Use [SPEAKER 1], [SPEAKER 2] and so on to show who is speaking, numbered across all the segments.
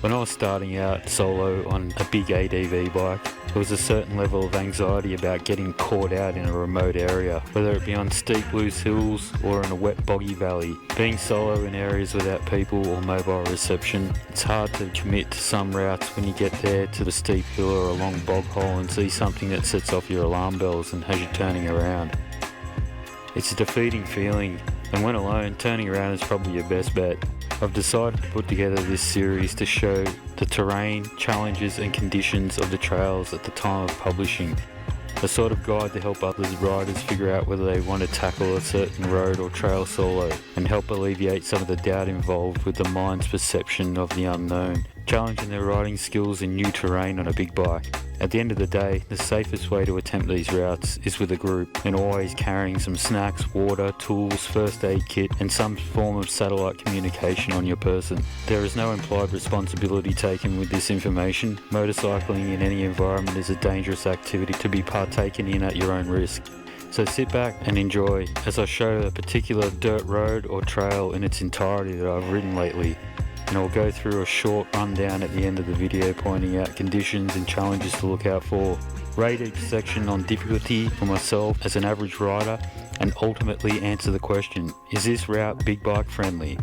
[SPEAKER 1] When I was starting out solo on a big ADV bike, there was a certain level of anxiety about getting caught out in a remote area, whether it be on steep loose hills or in a wet boggy valley. Being solo in areas without people or mobile reception, it's hard to commit to some routes when you get there to the steep hill or a long bog hole and see something that sets off your alarm bells and has you turning around. It's a defeating feeling, and when alone, turning around is probably your best bet. I've decided to put together this series to show the terrain, challenges and conditions of the trails at the time of publishing. A sort of guide to help others riders figure out whether they want to tackle a certain road or trail solo, and help alleviate some of the doubt involved with the mind's perception of the unknown, challenging their riding skills in new terrain on a big bike. At the end of the day, the safest way to attempt these routes is with a group, and always carrying some snacks, water, tools, first aid kit and some form of satellite communication on your person. There is no implied responsibility taken with this information. Motorcycling in any environment is a dangerous activity to be partaken in at your own risk. So sit back and enjoy as I show a particular dirt road or trail in its entirety that I've ridden lately. And I'll go through a short rundown at the end of the video pointing out conditions and challenges to look out for, rate each section on difficulty for myself as an average rider, and ultimately answer the question, is this route big bike friendly?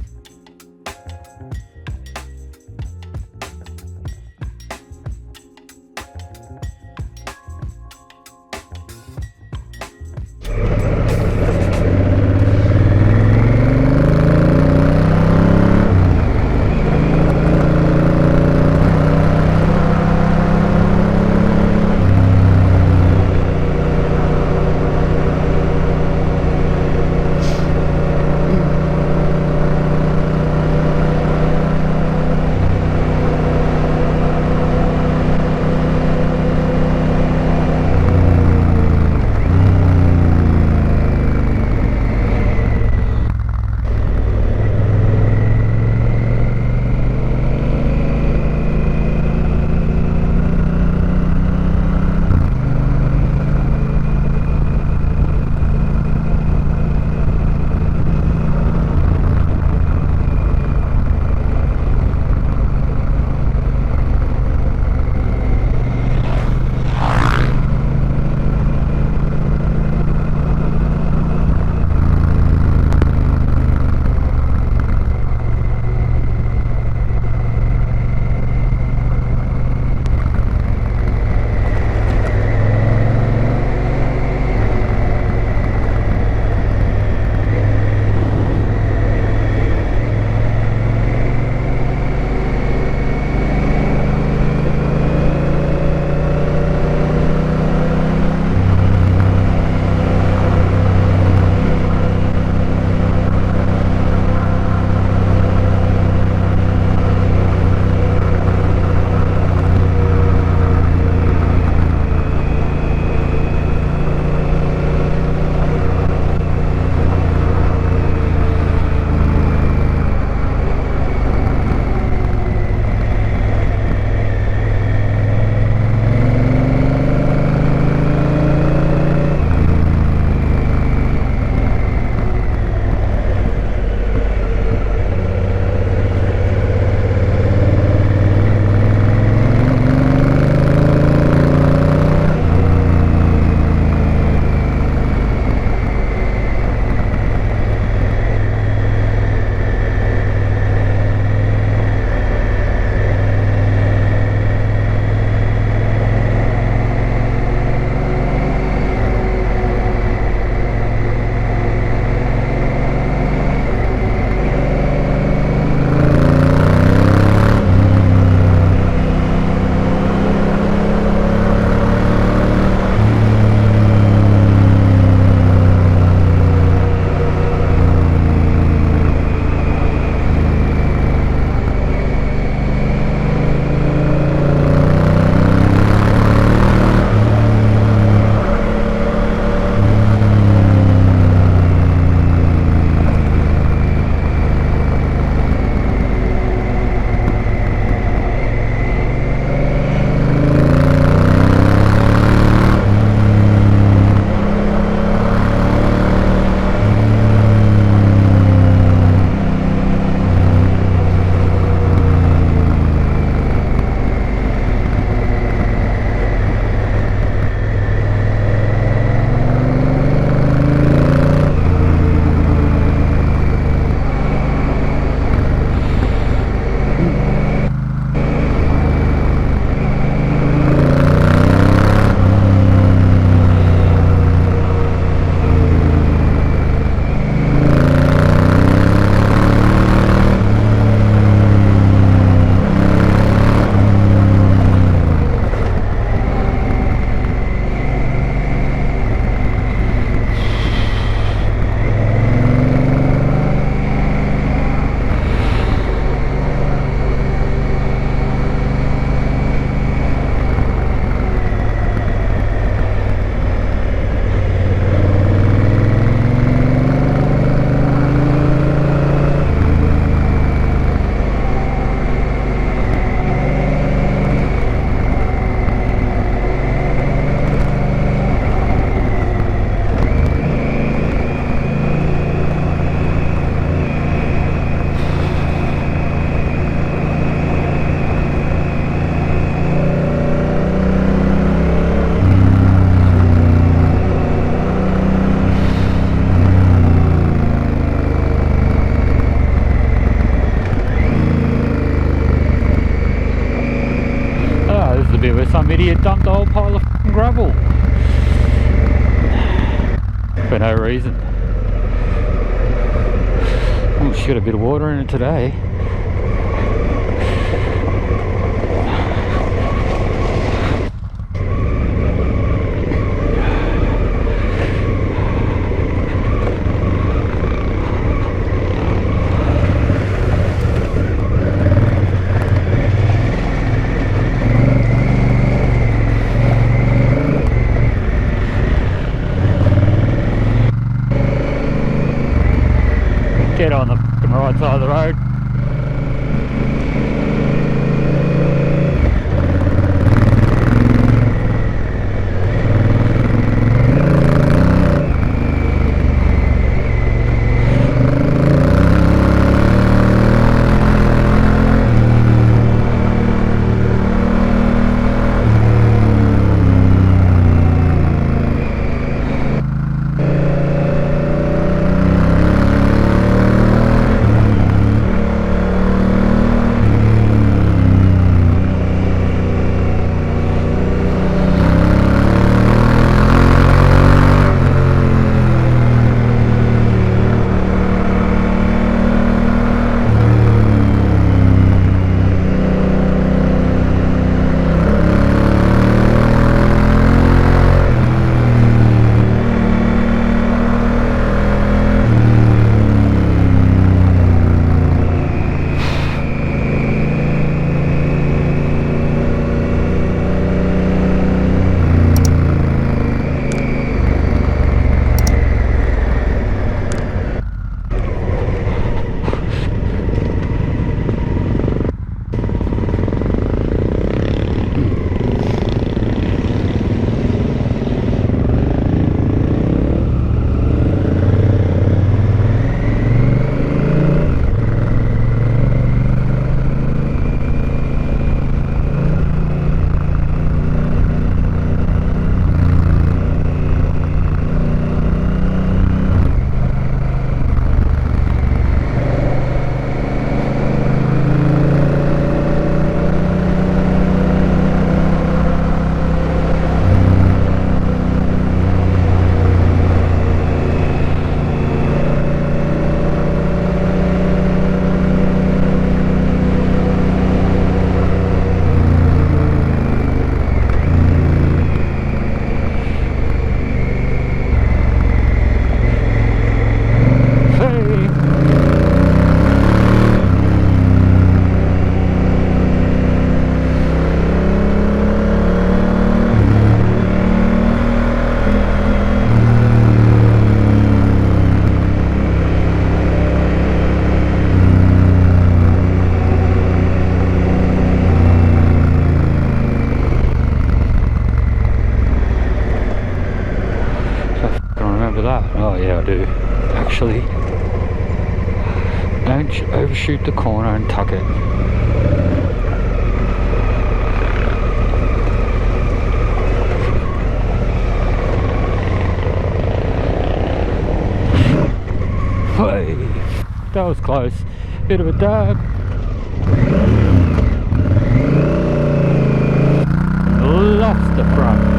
[SPEAKER 1] idiot dumped the whole pile of f***ing gravel. For no reason. Oh, she got a bit of water in it today. Get on the f***ing right side of the road. Oh yeah, I do. Actually, don't overshoot the corner and tuck it. Hey, that was close. Bit of a dab. Lost the front.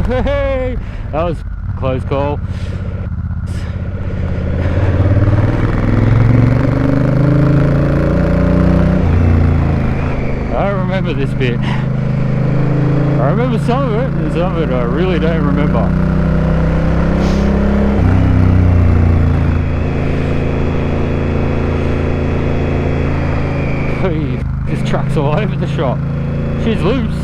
[SPEAKER 1] Hey, that was a close call. I don't remember this bit. I remember some of it, and some of it I really don't remember. Hey, this truck's all over the shop. She's loose.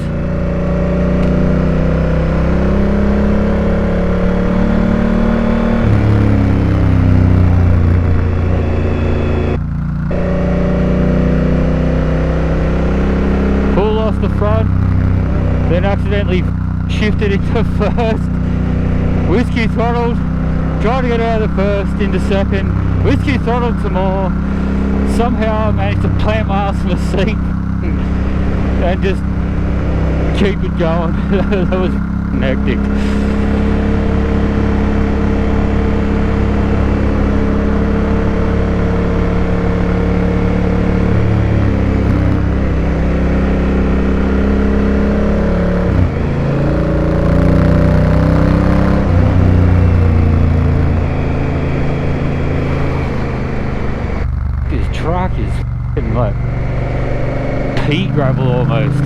[SPEAKER 1] The front, then accidentally shifted into first, whiskey throttled, tried to get out of the first into second, whiskey throttled some more, somehow I managed to plant my ass in the seat and just keep it going. That was hectic. pea gravel almost.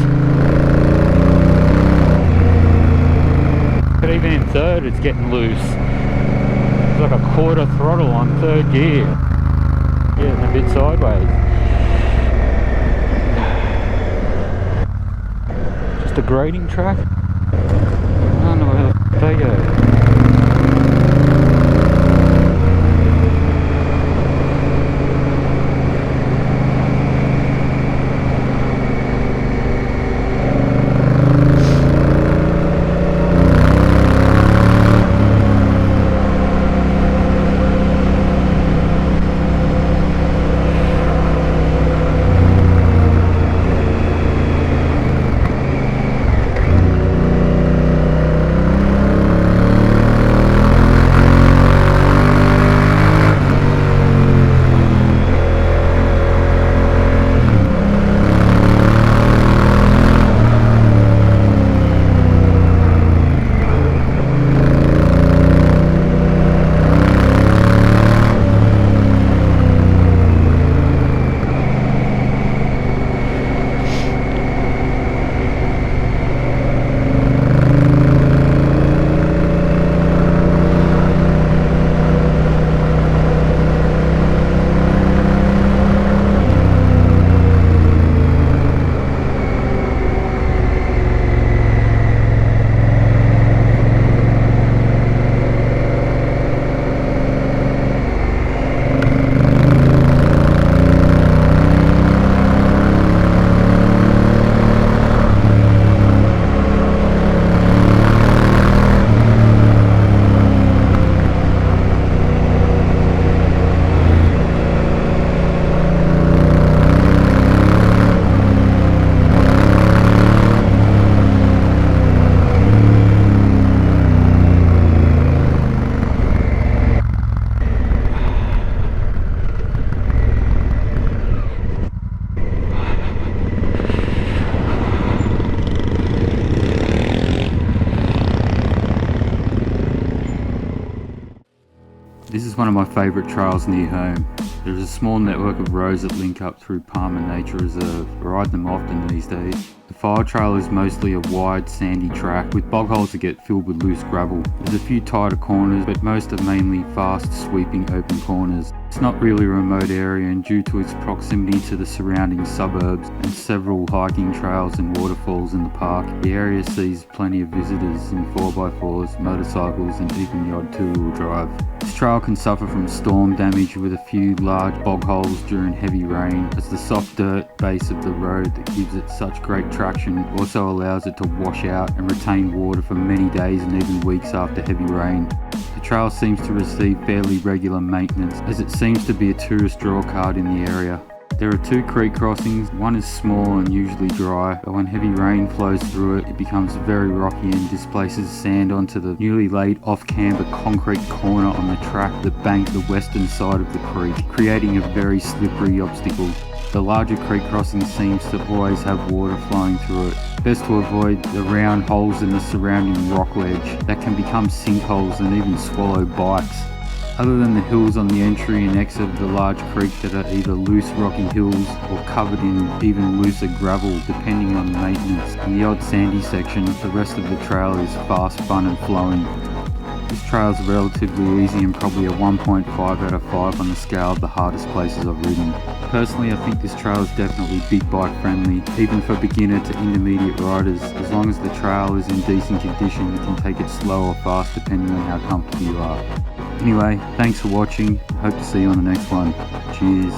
[SPEAKER 1] But even in third it's getting loose. It's like a quarter throttle on third gear. Getting a bit sideways. Just a grading track. I don't know where the they go. This is one of my favourite trails near home. There is a small network of roads that link up through Parma Nature Reserve. I ride them often these days. The Firetrail is mostly a wide sandy track with bog holes that get filled with loose gravel. There's a few tighter corners, but most are mainly fast sweeping open corners. It's not really a remote area, and due to its proximity to the surrounding suburbs and several hiking trails and waterfalls in the park, the area sees plenty of visitors in 4x4s, motorcycles and even the odd two-wheel drive. This trail can suffer from storm damage with a few large bog holes during heavy rain, as the soft dirt base of the road that gives it such great traction also allows it to wash out and retain water for many days and even weeks after heavy rain. The trail seems to receive fairly regular maintenance, as it seems to be a tourist draw card in the area. There are two creek crossings. One is small and usually dry, but when heavy rain flows through it, it becomes very rocky and displaces sand onto the newly laid off-camber concrete corner on the track that banks the western side of the creek, creating a very slippery obstacle. The larger creek crossing seems to always have water flowing through it. Best to avoid the round holes in the surrounding rock ledge that can become sinkholes and even swallow bikes. Other than the hills on the entry and exit of the large creek that are either loose rocky hills or covered in even looser gravel depending on maintenance, and the odd sandy section, the rest of the trail is fast, fun and flowing. This trail is relatively easy and probably a 1.5 out of 5 on the scale of the hardest places I've ridden. Personally, I think this trail is definitely big bike friendly, even for beginner to intermediate riders. As long as the trail is in decent condition, you can take it slow or fast depending on how comfortable you are. Anyway, thanks for watching. Hope to see you on the next one. Cheers.